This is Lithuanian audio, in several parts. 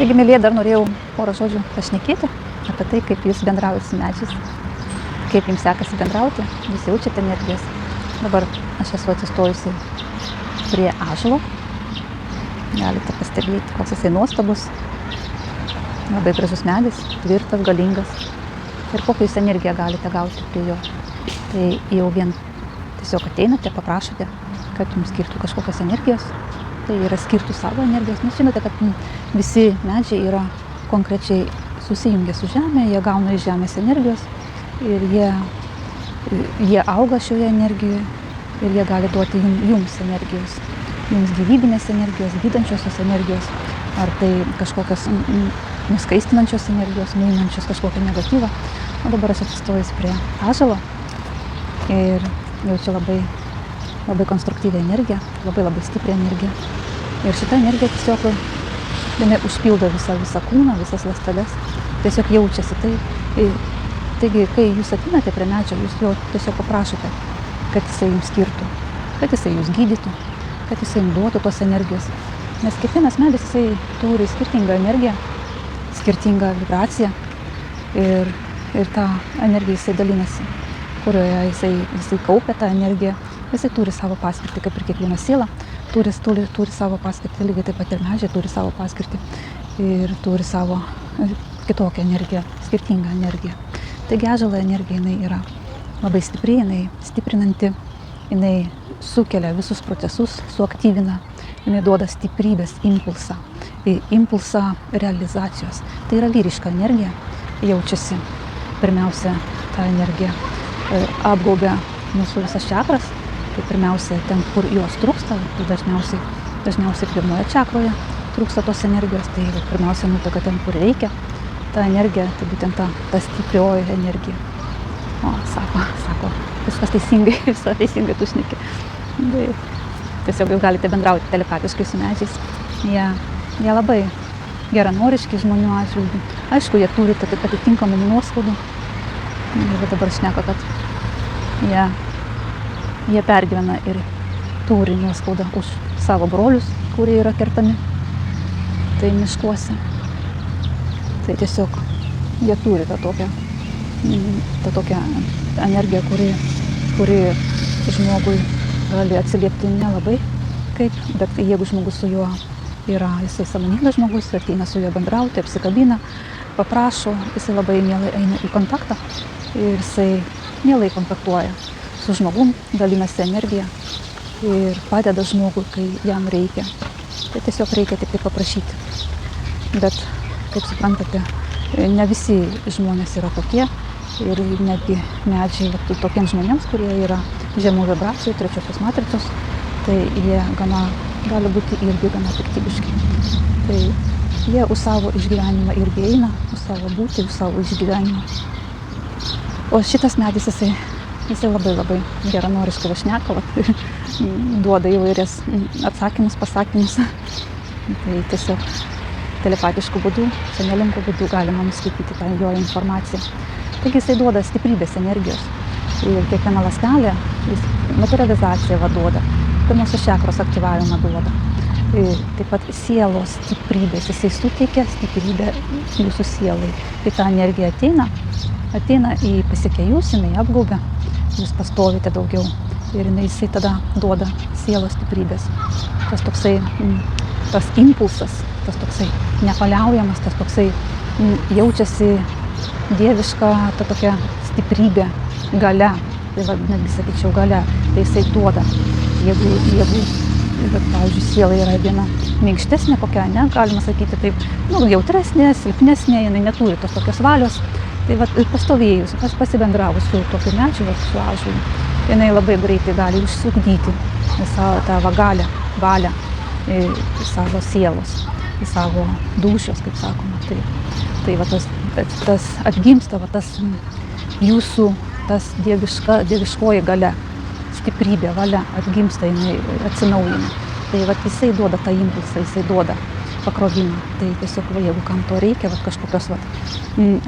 Taigi, mėlyje, dar norėjau porą žodžių pašnekėti apie tai, kaip jūs bendraujate su medžiais, kaip jums sekasi bendrauti, jūs jaučiate energijas. Dabar aš esu atsistojusi prie ąžuolo, galite pastebėti, koks jisai nuostabus, labai gražus medis, tvirtas, galingas ir kokią jūs energiją galite gauti prie jo. Tai jau vien tiesiog ateinate, paprašote, kad jums skirtų kažkokios energijos. Tai yra skirtų savo energijos, nes žinote, kad visi medžiai yra konkrečiai susijungę su žemė, jie gauna iš žemės energijos ir jie auga šioje energijoje ir jie gali duoti jums energijos, jums gyvybinės energijos, gydančiosios energijos, ar tai kažkokios nuskaistinančios energijos, nuimančios kažkokią negatyvą. O dabar aš atsistojus prie ąžuolo ir jaučiu labai konstruktyvią energiją, labai stiprią energiją. Ir šita energija tiesiog jinai užpildo visą kūną, visas ląsteles. Tiesiog jaučiasi tai. Taigi, kai jūs ateinate prie medžio, jūs jo tiesiog paprašote, kad jisai jums skirtų, kad jisai jūs gydytų, kad jisai jums duotų tos energijos. Nes kiekvienas medis jisai turi skirtingą energiją, skirtingą vibraciją ir tą energiją jisai dalinasi, kurioje jisai kaupia tą energiją. Jisai turi savo paskirtį, kaip ir kiekviena siela, turi savo paskirtį, lygiai taip pat ir medžiai turi savo paskirtį ir turi savo kitokią energiją, skirtingą energiją. Taigi ąžuolo energija jinai yra labai stipri, jinai stiprinanti, jinai sukelia visus procesus, suaktyvina, jinai duoda stiprybės impulsą realizacijos. Tai yra vyriška energija, jaučiasi pirmiausia ta energija apgaubia mūsų visas čakras. Tai pirmiausia, ten, kur jos trūksta, tai dažniausiai pirmoje čakroje trūksta tos energijos, tai pirmiausia nuteka ten, kur reikia. Ta energija, tai būtent ta stiprioji energija. O, sako, viskas teisingai tu šneki. Tiesiog jūs galite bendrauti telepatiškai su medžiais. Jie labai geranoriški žmonių atžvilgiu. Aišku, jie turi atitinkamų nuoskaudų. Ir dabar šneka, kad jie pergyvena ir turi nuoskaudą už savo brolius, kurie yra kertami tai miškuose. Tai tiesiog jie turi tą tokią energiją, kuri žmogui gali atsiliepti nelabai kaip, bet jeigu žmogus su juo yra, jisai sąmoningas žmogus, ateina su juo bendrauti, apsikabina, paprašo, jisai labai mielai eina į kontaktą ir jisai mielai kontaktuoja su žmogum, dalinasi energiją ir padeda žmogui, kai jam reikia. Tai tiesiog reikia tik tai paprašyti. Bet, kaip suprantate, ne visi žmonės yra tokie ir netgi medžiai tokiems žmonėms, kurie yra žemų vibracijų, trečiosios matricos, tai jie gali būti irgi gana piktybiški. Tai jie už savo išgyvenimą irgi eina, už savo būtį, už savo išgyvenimą. O šitas medis jisai labai geranoriškai šneka, duoda įvairias atsakymus, pasakymus. Tai tiesiog telepatiškų būdų, senelinku būdų galima nuskaityti tą jo informaciją. Taigi jisai duoda stiprybės energijos. Ir kiekviena ląstelė materializaciją duoda, pirmosios čakros aktyvavimą duoda. Ir taip pat sielos stiprybės, jisai suteikia stiprybę jūsų sielai. Tai ta energija ateina į pasiekę jūs, jinai apgaubia. Jūs pastovite daugiau ir jisai tada duoda sielos stiprybės. Tas impulsas, tas toksai nepaliaujamas, tas toksai jaučiasi dieviška, ta tokia stiprybė, galia, tai netgi sakyčiau galia, tai jisai duoda. Jeigu pavyzdžiui, siela yra viena minkštesnė kokia, ne, galima sakyti taip, jautresnė, silpnesnė, jinai neturi tos tokios valios. Tai pastovėjus, pasibendravus su tokiu medžiu, su ąžuolu, jinai labai greitai gali užsiugdyti tą valią savo sielos, savo dūšios, kaip sakoma. Tai tas atgimsta, tas jūsų dieviškoji galia, stiprybė, valia atgimsta, jinai atsinaujina. Tai jisai duoda tą impulsą, jisai duoda pakrovimą. Tai tiesiog, jeigu kam to reikia, kažkokios,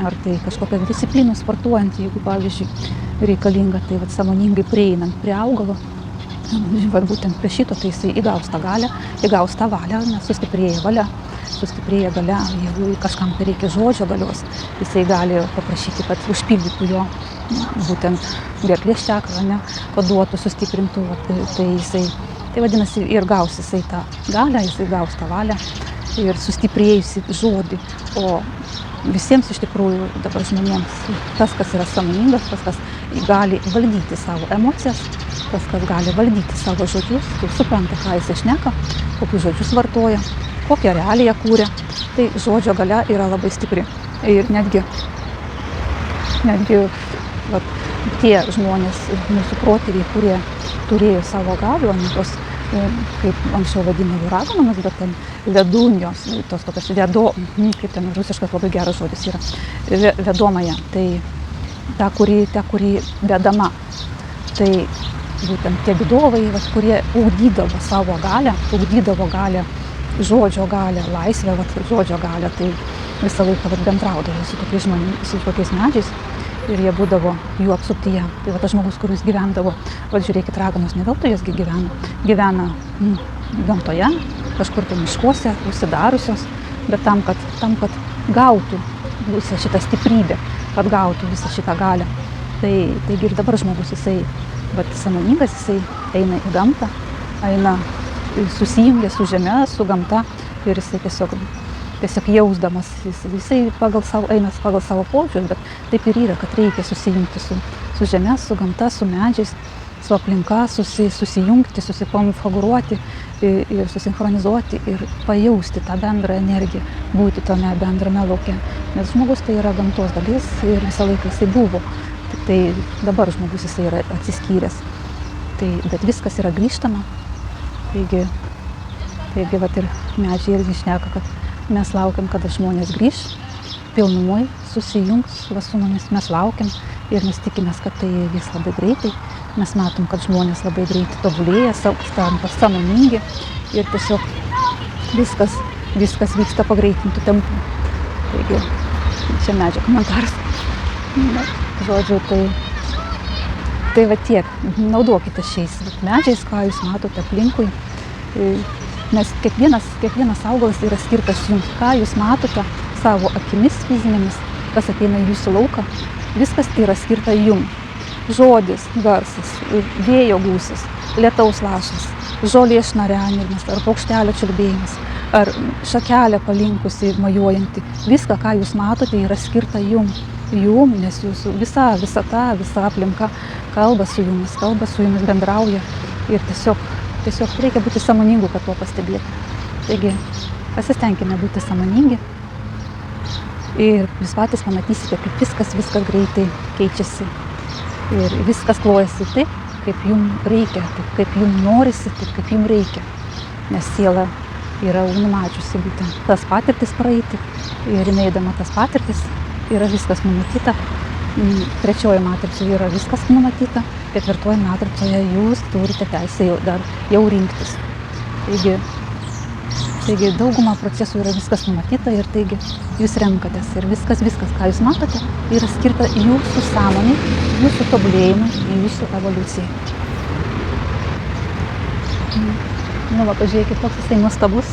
ar tai kažkokios disciplinos sportuojant, jeigu, pavyzdžiui, reikalinga, tai sąmoningai prieinant prie augalo, būtent prie šito, tai jisai įgaus tą galią, įgaus tą valią, nes sustiprėja valia. sustiprėja galia, jeigu kažkam tai reikia žodžio galios, jisai gali paprašyti, kad užpildytų jo būtent gerklės čakrą, ne, paduotų, sustiprintų, tai vadinasi ir gaus jisai tą galią, jisai gaus tą valią ir sustiprėjusi žodį. O visiems iš tikrųjų dabar žmonėms tas, kas yra sąmoningas, tas, kas gali valdyti savo emocijas, tas, kas gali valdyti savo žodžius, tai supranta, ką jisai šneka, kokius žodžius vartoja, kokią realiją kūrė, tai žodžio galia yra labai stipri. Ir netgi vat, tie žmonės, mūsų protėviai, kurie turėjo savo galių, tos, kaip anksčiau vadinami raganomis, bet ten vedūnios, tos tokios kaip ten rusiškas labai geras žodis yra, vedomąją, tai ta, kuri vedama, tai būtent tie vidovai, kurie ugdydavo savo galią, žodžio galią, laisvę, žodžio galią, tai visą laiką bendraudavo su tokiais žmonėmis, su tokiais medžiais ir jie būdavo jų apsuptyje. Tai tas žmogus, kuris gyvendavo, žiūrėkit, raganos ne veltui jos gyvena gamtoje, kažkur tai miškuose, užsidariusios, bet tam, kad gautų visą šitą stiprybę, kad gautų visą šitą galią. Taigi ir dabar žmogus, jisai sąmoningas, jisai eina į gamtą, susijungia su žeme, su gamta ir jisai tiesiog jausdamas, jisai eina pagal savo požiūrį, bet taip ir yra, kad reikia susijungti su žeme, su gamta, su medžiais, su aplinka, susijungti, susikonfigūruoti ir susinchronizuoti ir pajausti tą bendrą energiją, būti tame bendrame lauke. Nes žmogus tai yra gamtos dalis ir visą laiką jisai buvo. Tik tai dabar žmogus jisai yra atsiskyręs. Bet viskas yra grįžtama. Taigi vat ir medžiai irgi šneka, kad mes laukiam, kada žmonės grįš, pilnumoj susijungs su mumis, mes laukiam ir mes tikimės, kad tai vyks labai greitai. Mes matom, kad žmonės labai greitai tobulėja, tampa sąmoningi ir tiesiog viskas vyksta pagreitintų tempų. Taigi, čia medžio komentaras. Žodžiu, tai va tiek, naudokite šiais medžiais, ką jūs matote aplinkui. Nes kiekvienas augalas yra skirtas jums, ką jūs matote savo akimis fizinėmis, kas ateina į jūsų lauką, viskas yra skirta jums. Žodis, garsas, vėjo gūsis, lietaus lašas, žolės šnarenimas, ar paukštelio čiulbėjimas, ar šakelė palinkusi, mojuojanti. Viską, ką jūs matote, yra skirta jums, nes jūsų visa aplinka kalba su jumis bendrauja ir tiesiog reikia būti sąmoningu, kad to pastebėti. Taigi, pasistengime būti sąmoningi ir jūs patys pamatysite, kaip viskas greitai keičiasi ir viskas klojasi taip, kaip jums reikia, kaip jums norisi, taip, kaip jums reikia. Nes siela yra numačiusi būtent tas patirtis praeiti ir eidama tas patirtis yra viskas numatyta. Trečioje matricoje yra viskas numatyta, ketvirtoje matricoje jūs turite teisę jau rinktis. Taigi dauguma procesų yra viskas numatyta ir taigi jūs renkatės ir viskas, ką jūs matote, yra skirta jūsų sąmonei, jūsų tobulėjimui, jūsų evoliucijai. Pažiūrėkit, koks jisai nuostabus.